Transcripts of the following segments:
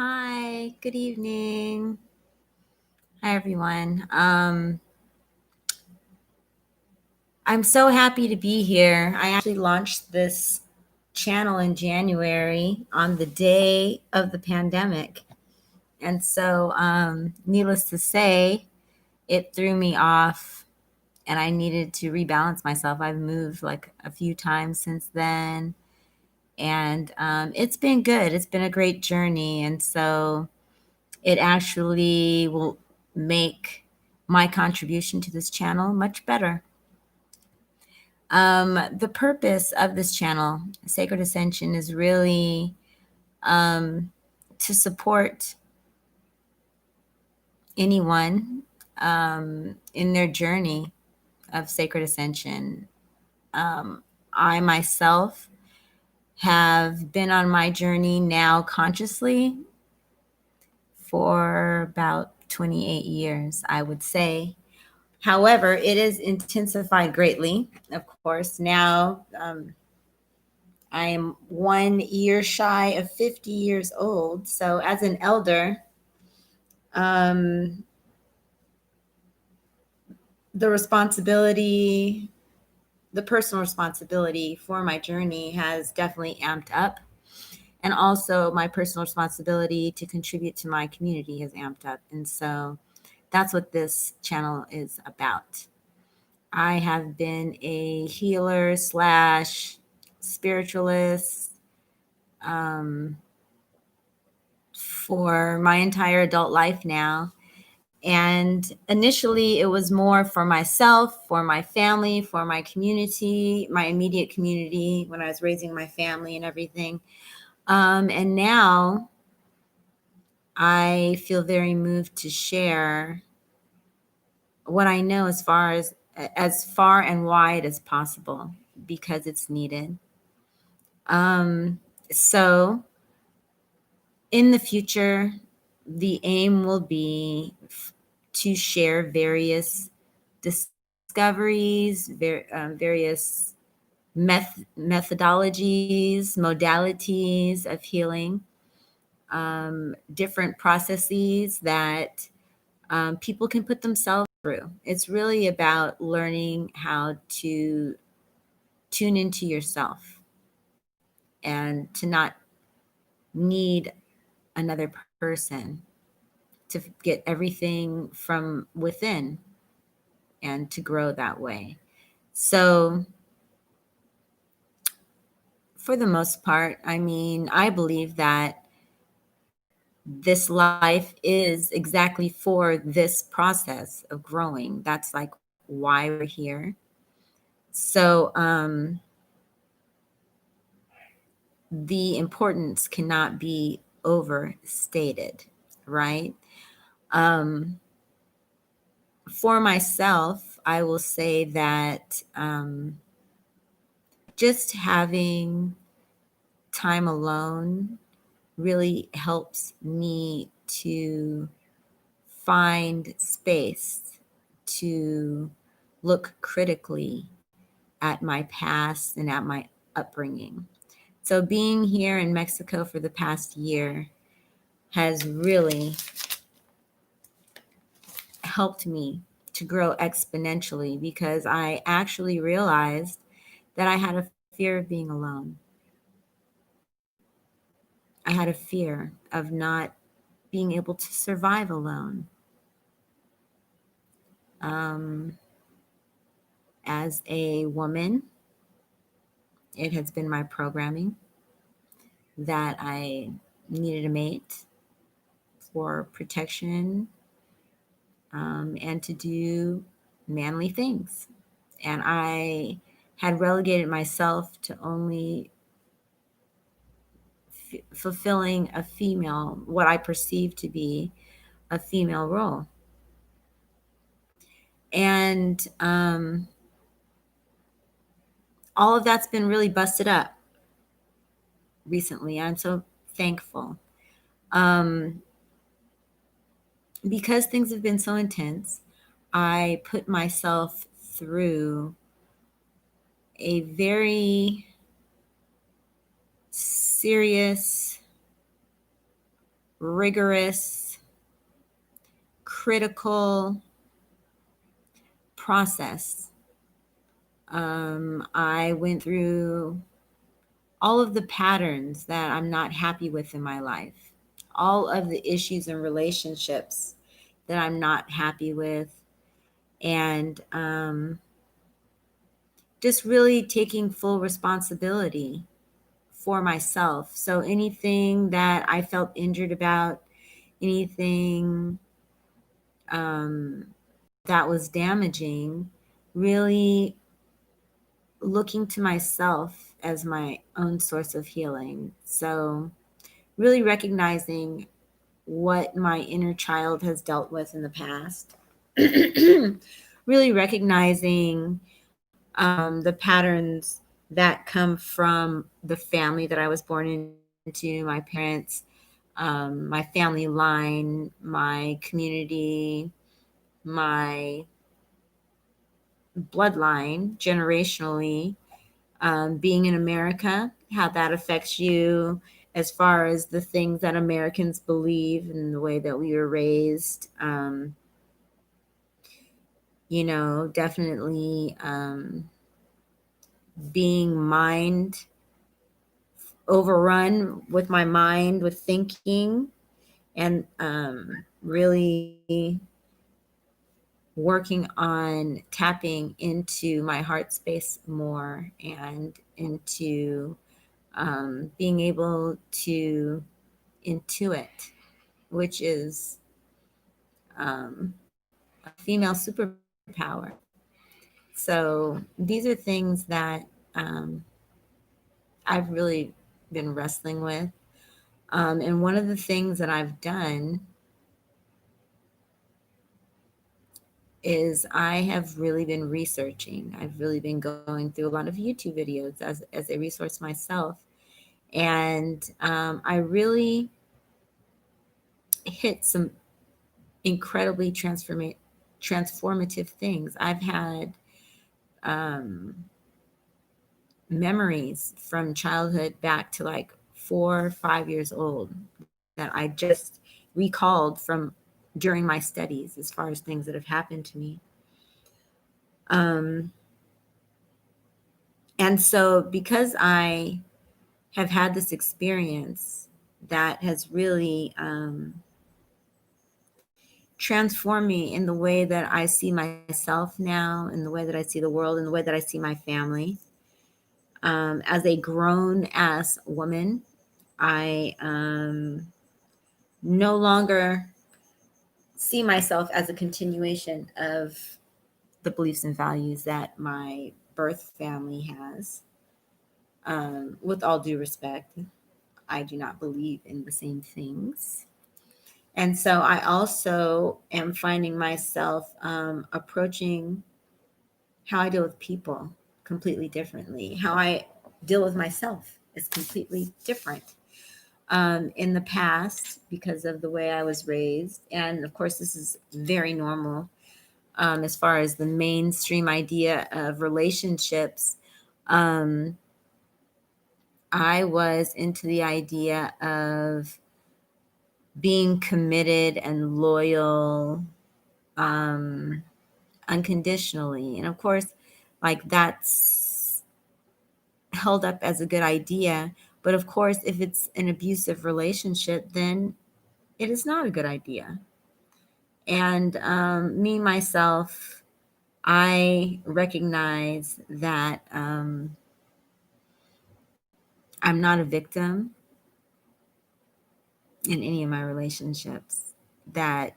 Hi, good evening. Hi, everyone. I'm so happy to be here. I actually launched this channel in January on the day of the pandemic. And so, needless to say, it threw me off and I needed to rebalance myself. I've moved like a few times since then. And it's been good. It's been a great journey. And so, it actually will make my contribution to this channel much better. The purpose of this channel, Sacred Ascension, is really to support anyone in their journey of sacred ascension. I myself have been on my journey now consciously for about 28 years, I would say. However, it is intensified greatly, of course. Now I am 1 year shy of 50 years old. So, as an elder, um, the responsibility, the personal responsibility for my journey has definitely amped up. And also, my personal responsibility to contribute to my community has amped up. And so, that's what this channel is about. I have been a healer slash spiritualist for my entire adult life now. And initially, it was more for myself, for my family, for my community, my immediate community when I was raising my family and everything. And now I feel very moved to share what I know as far and wide as possible because it's needed. So in the future, the aim will be to share various discoveries, various methodologies, modalities of healing, different processes that people can put themselves through. It's really about learning how to tune into yourself and to not need another person to get everything from within and to grow that way. So, for the most part, I mean, I believe that this life is exactly for this process of growing. That's like why we're here. So, the importance cannot be overstated, right? For myself, I will say that just having time alone really helps me to find space to look critically at my past and at my upbringing. So, being here in Mexico for the past year has really helped me to grow exponentially because I actually realized that I had a fear of being alone. I had a fear of not being able to survive alone. Um, as a woman, it has been my programming that I needed a mate for protection and to do manly things. And I had relegated myself to only fulfilling a female, what I perceived to be a female role. And all of that's been really busted up recently. I'm so thankful. Um, because things have been so intense, I put myself through a very serious rigorous, critical process. I went through all of the patterns that I'm not happy with in my life, all of the issues and relationships that I'm not happy with, and just really taking full responsibility for myself. So anything that I felt injured about, anything that was damaging, really looking to myself as my own source of healing. So really recognizing what my inner child has dealt with in the past. Really recognizing the patterns that come from the family that I was born into, my parents, my family line, my community, my bloodline, generationally, being in America, how that affects you as far as the things that Americans believe and the way that we were raised. Definitely being mind overrun with my mind, with thinking, and really working on tapping into my heart space more and into being able to intuit, which is a female superpower. So these are things that I've really been wrestling with. And one of the things that I've done is I have really been researching. I've really been going through a lot of YouTube videos as a resource myself. And I really hit some incredibly transformative things. I've had memories from childhood back to like 4 or 5 years old that I just recalled from during my studies as far as things that have happened to me. And so because I have had this experience that has really transformed me in the way that I see myself now, in the way that I see the world, in the way that I see my family. As a grown ass woman, I no longer see myself as a continuation of the beliefs and values that my birth family has. With all due respect, I do not believe in the same things. And so I also am finding myself approaching how I deal with people completely differently. How I deal with myself is completely different. In the past, because of the way I was raised, and of course, this is very normal as far as the mainstream idea of relationships. I was into the idea of being committed and loyal unconditionally. And of course, like that's held up as a good idea. But of course, if it's an abusive relationship, then it is not a good idea. And me, myself, I recognize that I'm not a victim in any of my relationships, that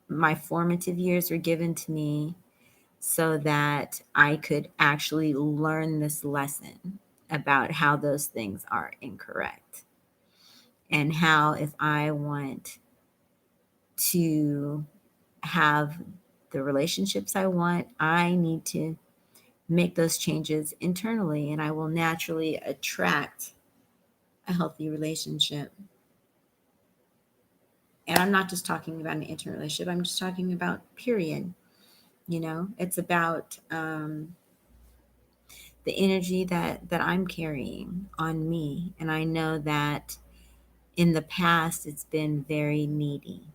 my formative years were given to me so that I could actually learn this lesson about how those things are incorrect, and how if I want to have the relationships I want, I need to make those changes internally, and I will naturally attract a healthy relationship. And I'm not just talking about an intimate relationship, I'm just talking about period. It's about the energy that I'm carrying on me. And I know that in the past, it's been very needy.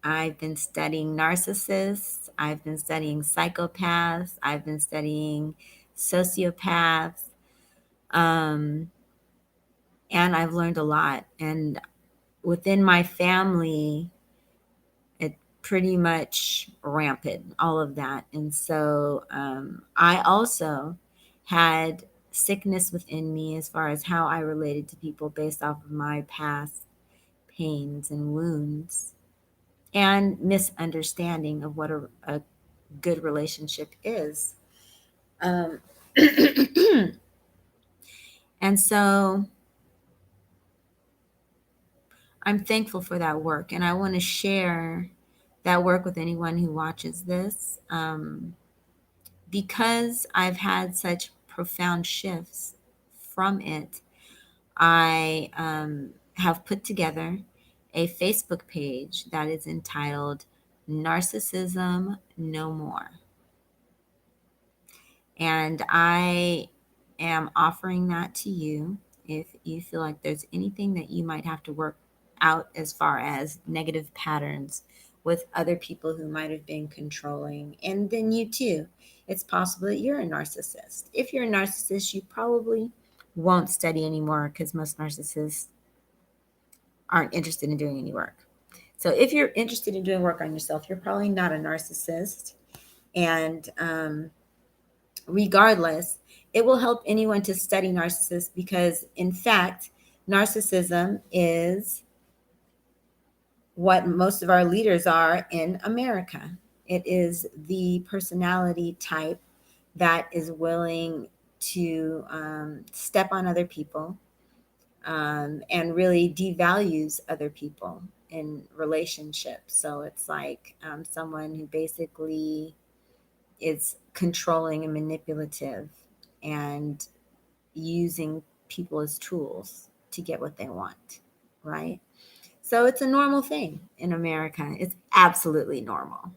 I've been studying narcissists, I've been studying psychopaths, I've been studying sociopaths, um, and I've learned a lot. And within my family, it pretty much rampant, all of that. And so I also had sickness within me as far as how I related to people based off of my past pains and wounds and misunderstanding of what a good relationship is. Um, and so I'm thankful for that work, and I want to share that work with anyone who watches this. Because I've had such profound shifts from it, I have put together a Facebook page that is entitled Narcissism No More. And I am offering that to you if you feel like there's anything that you might have to work out as far as negative patterns with other people who might have been controlling. And then you too, it's possible that you're a narcissist. If you're a narcissist, you probably won't study anymore because most narcissists aren't interested in doing any work. So if you're interested in doing work on yourself, you're probably not a narcissist. And regardless, it will help anyone to study narcissists because, in fact, narcissism is what most of our leaders are in America. It is the personality type that is willing to step on other people and really devalues other people in relationships. So it's like someone who basically is controlling and manipulative and using people as tools to get what they want, right? So it's a normal thing in America. It's absolutely normal.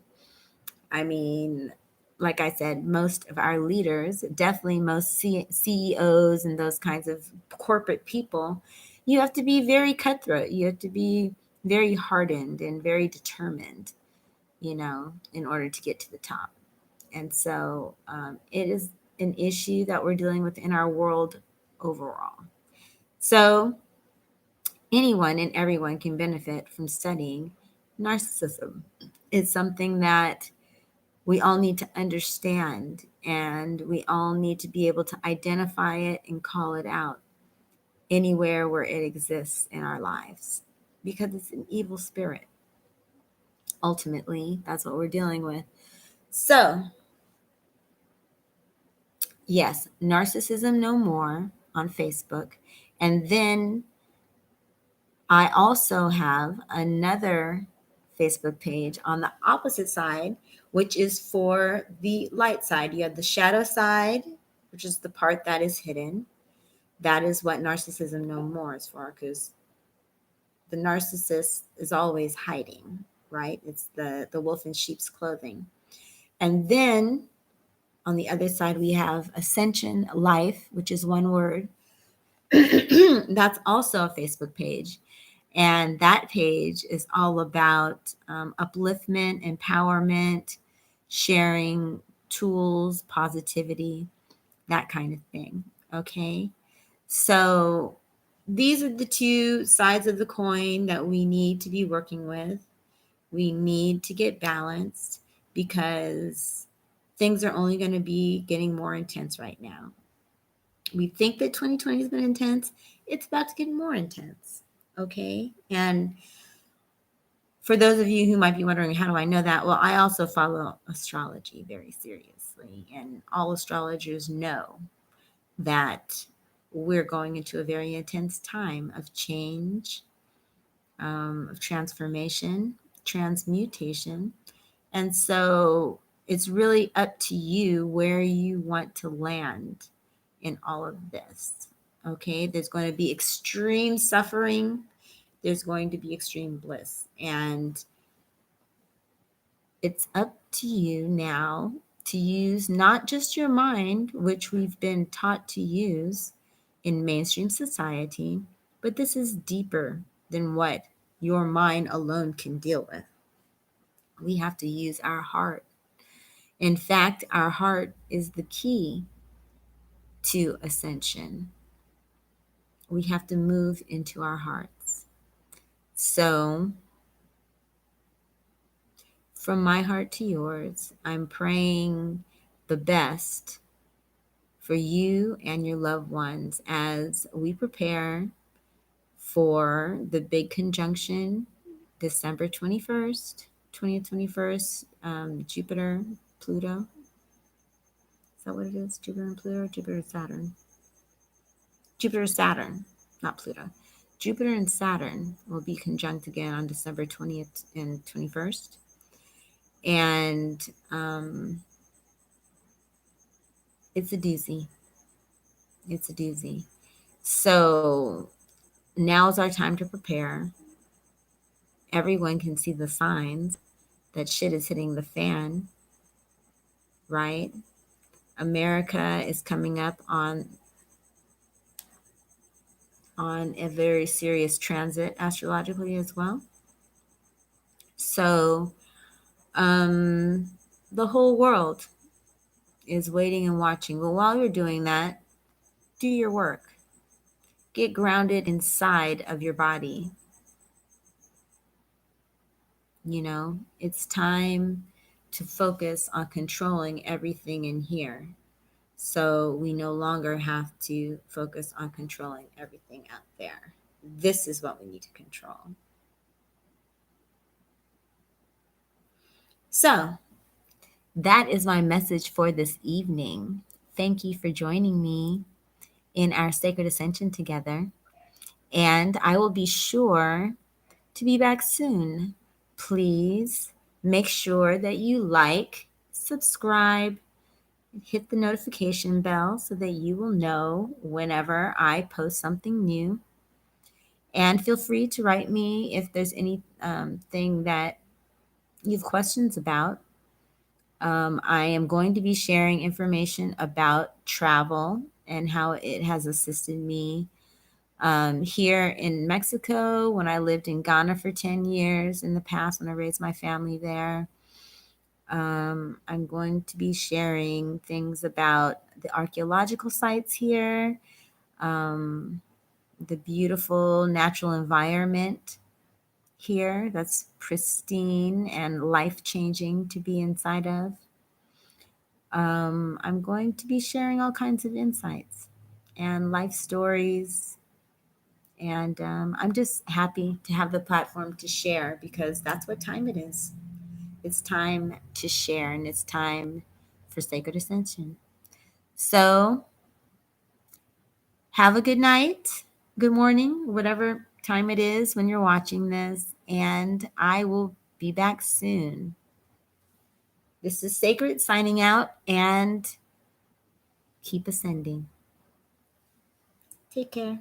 I mean, like I said, most of our leaders, definitely most CEOs and those kinds of corporate people, you have to be very cutthroat. You have to be very hardened and very determined, in order to get to the top. And so it is an issue that we're dealing with in our world overall. So anyone and everyone can benefit from studying narcissism. It's something that we all need to understand, and we all need to be able to identify it and call it out anywhere where it exists in our lives because it's an evil spirit. Ultimately, that's what we're dealing with. So, yes, Narcissism No More on Facebook. And then I also have another Facebook page on the opposite side, which is for the light side. You have the shadow side, which is the part that is hidden. That is what Narcissism No More is for, because the narcissist is always hiding, right? It's the wolf in sheep's clothing. And then on the other side, we have Ascension Life, which is one word. That's also a Facebook page. And that page is all about upliftment, empowerment, sharing tools, positivity, that kind of thing. Okay. So these are the two sides of the coin that we need to be working with. We need to get balanced because things are only going to be getting more intense right now. We think that 2020 has been intense. It's about to get more intense. Okay. And for those of you who might be wondering, how do I know that? Well, I also follow astrology very seriously. And all astrologers know that we're going into a very intense time of change, of transformation, transmutation. And so it's really up to you where you want to land in all of this. Okay, there's going to be extreme suffering, there's going to be extreme bliss. And it's up to you now to use not just your mind, which we've been taught to use in mainstream society, But this is deeper than what your mind alone can deal with. We have to use our heart. In fact, our heart is the key to ascension. We have to move into our hearts. So, from my heart to yours, I'm praying the best for you and your loved ones as we prepare for the big conjunction December 21st, 2021, Jupiter, Pluto. Is that what it is? Jupiter and Pluto? Jupiter, Saturn. Jupiter, Saturn, not Pluto. Jupiter and Saturn will be conjunct again on December 20th and 21st. And it's a doozy. It's a doozy. So now's our time to prepare. Everyone can see the signs that shit is hitting the fan, right? America is coming up on a very serious transit astrologically as well. So the whole world is waiting and watching. But while you're doing that, do your work. Get grounded inside of your body. You know, it's time to focus on controlling everything in here. So we no longer have to focus on controlling everything out there. This is what we need to control. So that is my message for this evening. Thank you for joining me in our sacred ascension together. And I will be sure to be back soon. Please make sure that you like, subscribe, hit the notification bell so that you will know whenever I post something new. And feel free to write me if there's any thing that you have questions about. I am going to be sharing information about travel and how it has assisted me here in Mexico when I lived in Ghana for 10 years in the past when I raised my family there. I'm going to be sharing things about the archaeological sites here, the beautiful natural environment here that's pristine and life-changing to be inside of. I'm going to be sharing all kinds of insights and life stories. And I'm just happy to have the platform to share because that's what time it is. It's time to share and it's time for sacred ascension. So have a good night, good morning, whatever time it is when you're watching this. And I will be back soon. This is Sacred signing out and keep ascending. Take care.